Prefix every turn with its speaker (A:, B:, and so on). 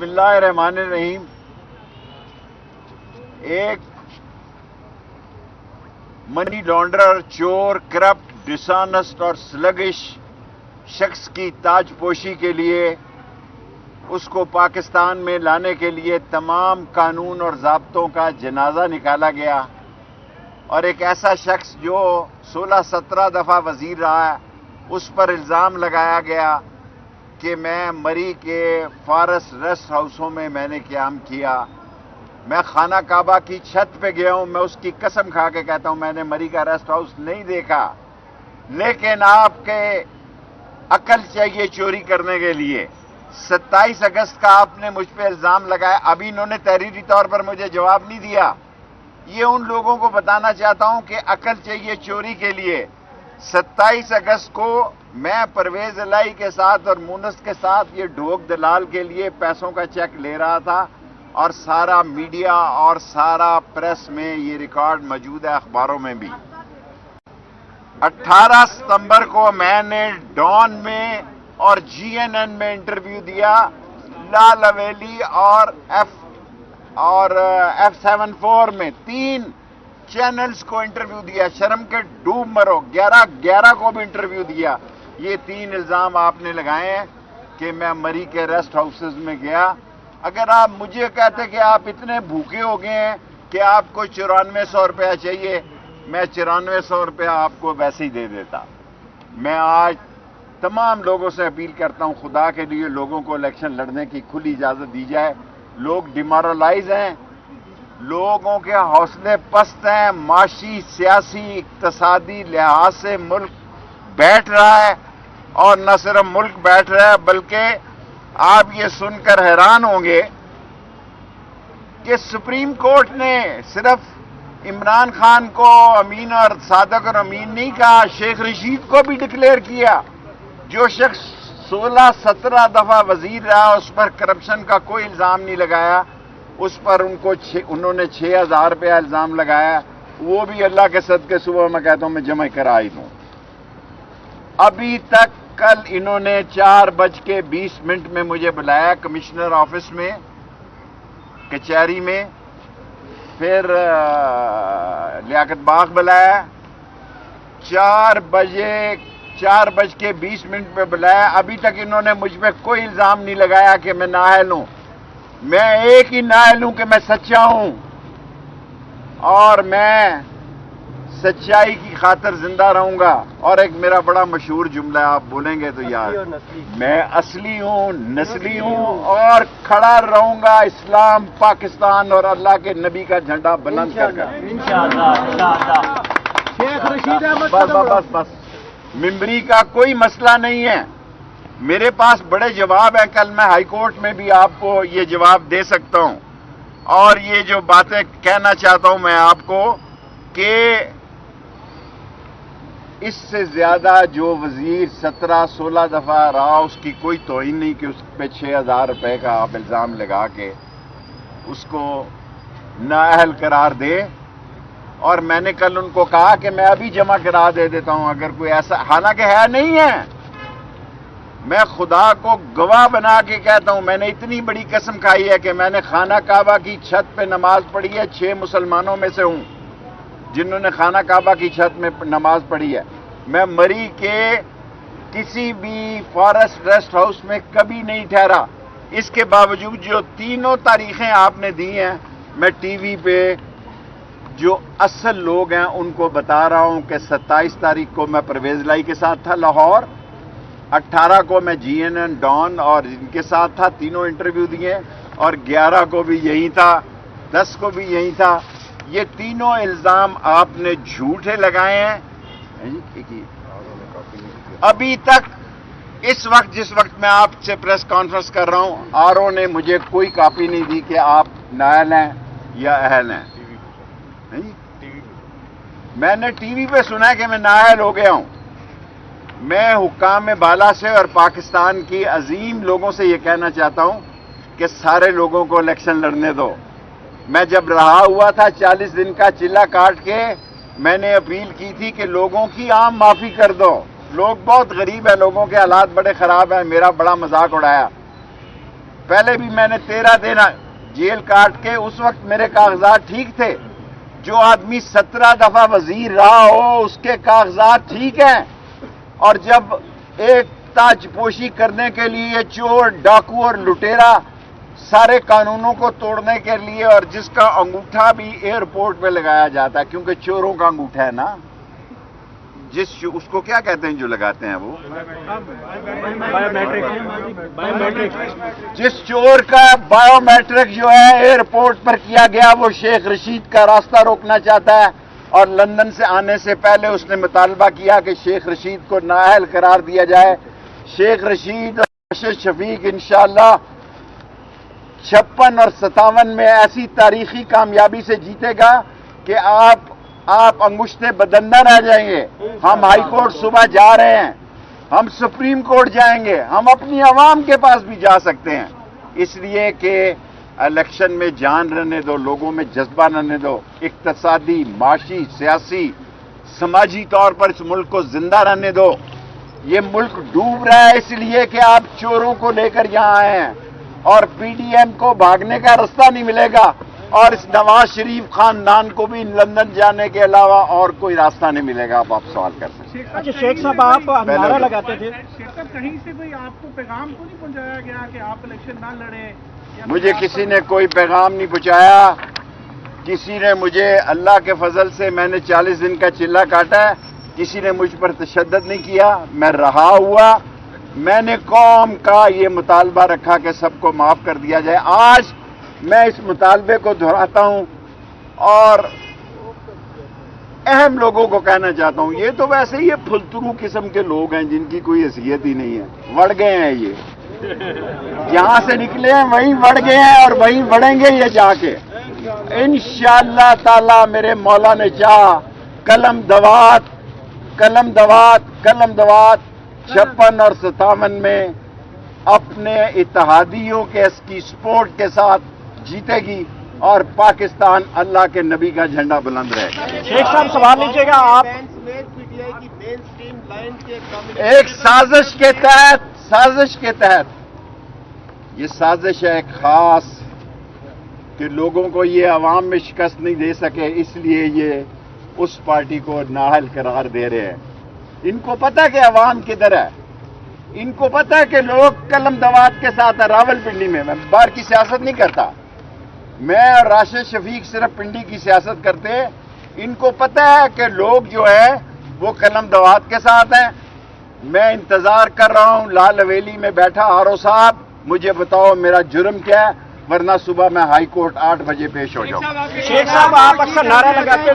A: बिस्मिल्लाहिर्रहमानिर्रहीम। एक money launderer, चोर, करप्ट, डिसऑनेस्ट और स्लगिश शख्स की ताजपोशी के लिए उसको पाकिस्तान में लाने के लिए तमाम कानून और ज़ाब्तों का जनाजा निकाला गया और एक ऐसा शख्स जो 16-17 दफ़ा वज़ीर रहा है उस पर इल्ज़ाम लगाया गया कि मैं मरी के फारस रेस्ट हाउसों में मैंने क़याम किया। मैं खाना काबा की छत पे गया हूं, मैं उसकी कसम खा के कहता हूं मैंने मरी का रेस्ट हाउस नहीं देखा, लेकिन आपके अकल चाहिए चोरी करने के लिए। 27 अगस्त का आपने मुझ पे इल्ज़ाम लगाया, अभी इन्होंने तहरीरी तौर पर मुझे जवाब नहीं दिया। ये उन लोगों को बताना चाहता हूं कि अकल चाहिए चोरी के लिए। 27 अगस्त को मैं परवेज इलाही के साथ और मुनस के साथ ये ढोक दलाल के लिए पैसों का चेक ले रहा था और सारा मीडिया और सारा प्रेस में ये रिकॉर्ड मौजूद है, अखबारों में भी। 18 सितंबर को मैंने डॉन में और जीएनएन में इंटरव्यू दिया, लाल हवेली और F74 में 3 चैनल्स को इंटरव्यू दिया। शर्म के डूब मरो। 11 को भी इंटरव्यू दिया। ये 3 इल्ज़ाम आपने लगाए हैं कि मैं मरी के रेस्ट हाउसेस में गया। अगर आप मुझे कहते कि आप इतने भूखे हो गए हैं कि आपको 9400 रुपया चाहिए, मैं 9400 रुपया आपको वैसे ही दे देता। मैं आज तमाम लोगों से अपील करता हूं, खुदा के लिए लोगों को इलेक्शन लड़ने की खुली इजाज़त दी जाए। लोग डिमोरलाइज हैं, लोगों के हौसले पस्त हैं, माशी, सियासी, इक्तसादी लिहाज से मुल्क बैठ रहा है और न सिर्फ मुल्क बैठ रहा है बल्कि आप ये सुनकर हैरान होंगे कि सुप्रीम कोर्ट ने सिर्फ इमरान खान को अमीन और सादक और अमीन नहीं कहा, शेख रशीद को भी डिक्लेयर किया। जो शख्स 16-17 दफा वजीर रहा उस पर करप्शन का कोई इल्जाम नहीं लगाया, उस पर उन्होंने 6000 रुपया इल्जाम लगाया, वो भी अल्लाह के सदके सुबह मैं कहता हूं मैं जमा करा ही दूं। अभी तक कल इन्होंने 4:20 में मुझे बुलाया कमिश्नर ऑफिस में, कचहरी में, फिर लियाकत बाग बुलाया, 4:20 पे बुलाया। अभी तक इन्होंने मुझ पे कोई इल्जाम नहीं लगाया कि मैं नाअहल हूं। मैं एक ही नाअहल हूं कि मैं सच्चा हूं और मैं सच्चाई की खातिर जिंदा रहूंगा। और एक मेरा बड़ा मशहूर जुमला आप बोलेंगे तो यार, मैं असली हूं, नस्ली हूं और खड़ा रहूंगा इस्लाम, पाकिस्तान और अल्लाह के नबी का झंडा बुलंद कर।
B: इंशाअल्लाह। शेख रशीद अहमद
A: बस मिंबरी का कोई मसला नहीं है, मेरे पास बड़े जवाब हैं। कल मैं हाई कोर्ट में भी आपको ये जवाब दे सकता हूं। और ये जो बातें कहना चाहता हूं मैं आपको कि इससे ज्यादा जो वजीर 17-16 दफा रहा उसकी कोई तौहीन नहीं कि उस पे 6000 रुपए का आप इल्जाम लगा के उसको नाअहल करार दे। और मैंने कल उनको कहा कि मैं अभी जमा करा दे देता हूं अगर कोई ऐसा, हालांकि है नहीं है। मैं खुदा को गवाह बना के कहता हूं, मैंने इतनी बड़ी कसम खाई है कि मैंने खाना काबा की छत पे नमाज पढ़ी है। 6 मुसलमानों में से हूं जिन्होंने खाना काबा की छत में नमाज पढ़ी है। मैं मरी के किसी भी फॉरेस्ट रेस्ट हाउस में कभी नहीं ठहरा। इसके बावजूद जो तीनों तारीखें आपने दी हैं, मैं टीवी पे जो असल लोग हैं उनको बता रहा हूं कि 27 तारीख को मैं परवेज इलाही के साथ था लाहौर, 18 को मैं जीएनएन, डॉन और इनके साथ था, तीनों इंटरव्यू दिए, और 11 को भी यही था, 10 को भी यही था। ये तीनों इल्जाम आपने झूठे लगाए हैं। अभी तक इस वक्त जिस वक्त मैं आपसे प्रेस कॉन्फ्रेंस कर रहा हूं, आरओ ने मुझे कोई कॉपी नहीं दी कि आप नाअहल हैं या अहल हैं। नहीं, मैंने टीवी पे सुना है कि मैं नाअहल हो गया हूं। मैं हुक्काम बाला से और पाकिस्तान की अजीम लोगों से यह कहना चाहता हूं कि सारे लोगों को इलेक्शन लड़ने दो। मैं जब रहा हुआ था 40 दिन का चिल्ला काट के, मैंने अपील की थी कि लोगों की आम माफी कर दो। लोग बहुत गरीब हैं, लोगों के हालात बड़े खराब हैं, मेरा बड़ा मजाक उड़ाया। پہلے بھی میں نے 13 دن جیل کاٹ کے، اس وقت میرے کاغذات ٹھیک تھے. جو آدمی 17 دفعہ وزیر رہا ہو اس کے کاغذات ٹھیک ہیں، اور جب ایک تاج پوشی کرنے کے لیے چور، ڈاکو اور لٹیرا سارے قانونوں کو توڑنے کے لیے، اور جس کا انگوٹھا بھی ایئرپورٹ پہ لگایا جاتا ہے کیونکہ چوروں کا انگوٹھا ہے نا، اس کو کیا کہتے ہیں جو لگاتے ہیں وہ، جس چور کا بایو میٹرک جو ہے ایئرپورٹ پر کیا گیا، وہ شیخ رشید کا راستہ روکنا چاہتا ہے، اور لندن سے آنے سے پہلے اس نے مطالبہ کیا کہ شیخ رشید کو نااہل قرار دیا جائے. شیخ رشید اور راشد شفیق انشاءاللہ 56 اور 57 میں ایسی تاریخی کامیابی سے جیتے گا کہ آپ انگشتے بدندہ رہ جائیں گے. ہم ہائی کورٹ صبح جا رہے ہیں، ہم سپریم کورٹ جائیں گے، ہم اپنی عوام کے پاس بھی جا سکتے ہیں، اس لیے کہ الیکشن میں جان رہنے دو، لوگوں میں جذبہ رہنے دو، اقتصادی، معاشی، سیاسی، سماجی طور پر اس ملک کو زندہ رہنے دو. یہ ملک ڈوب رہا ہے اس لیے کہ آپ چوروں کو لے کر یہاں آئے ہیں، اور پی ڈی ایم کو بھاگنے کا راستہ نہیں ملے گا، اور اس نواز شریف خاندان کو بھی لندن جانے کے علاوہ اور کوئی راستہ نہیں ملے گا. آپ سوال کر سکتے ہیں.
B: اچھا شیخ صاحب، آپ نعرہ لگاتے تھے،
C: کہیں سے کوئی آپ کو پیغام تو نہیں پہنچایا گیا کہ آپ الیکشن نہ لڑیں؟
A: مجھے کسی نے کوئی پیغام نہیں پہنچایا. کسی نے مجھے، اللہ کے فضل سے میں نے 40 دن کا چلہ کاٹا ہے، کسی نے مجھ پر تشدد نہیں کیا. میں رہا ہوا، میں نے قوم کا یہ مطالبہ رکھا کہ سب کو معاف کر دیا جائے. آج میں اس مطالبے کو دہراتا ہوں اور اہم لوگوں کو کہنا چاہتا ہوں. یہ تو ویسے ہی پھلترو قسم کے لوگ ہیں جن کی کوئی حیثیت ہی نہیں ہے، بڑھ گئے ہیں. یہ جہاں سے نکلے ہیں وہیں بڑھ گئے ہیں، اور وہیں بڑھیں گے یہ جا کے انشاءاللہ تعالی. میرے مولا نے چاہا، قلم دوات 56 اور 57 میں اپنے اتحادیوں کے اس کی سپورٹ کے ساتھ جیتے گی، اور پاکستان اللہ کے نبی کا جھنڈا بلند رہے گا.
B: شیخ صاحب سوال لیجیے گا. آپ
A: ایک سازش کے تحت یہ سازش ہے ایک خاص، کہ لوگوں کو یہ عوام میں شکست نہیں دے سکے، اس لیے یہ اس پارٹی کو نااہل قرار دے رہے ہیں. ان کو پتہ کہ عوام کدھر ہے، ان کو پتہ ہے کہ لوگ قلم دوات کے ساتھ ہیں. راولپنڈی میں باہر کی سیاست نہیں کرتا، میں اور راشد شفیق صرف پنڈی کی سیاست کرتے ہیں. ان کو پتہ ہے کہ لوگ جو ہے وہ قلم دوات کے ساتھ ہیں. میں انتظار کر رہا ہوں لال حویلی میں بیٹھا. آرو صاحب مجھے بتاؤ میرا جرم کیا ہے، ورنہ صبح میں ہائی کورٹ 8 بجے پیش ہو جاؤں.
B: شیخ صاحب، آپ اکثر نعرہ لگاتے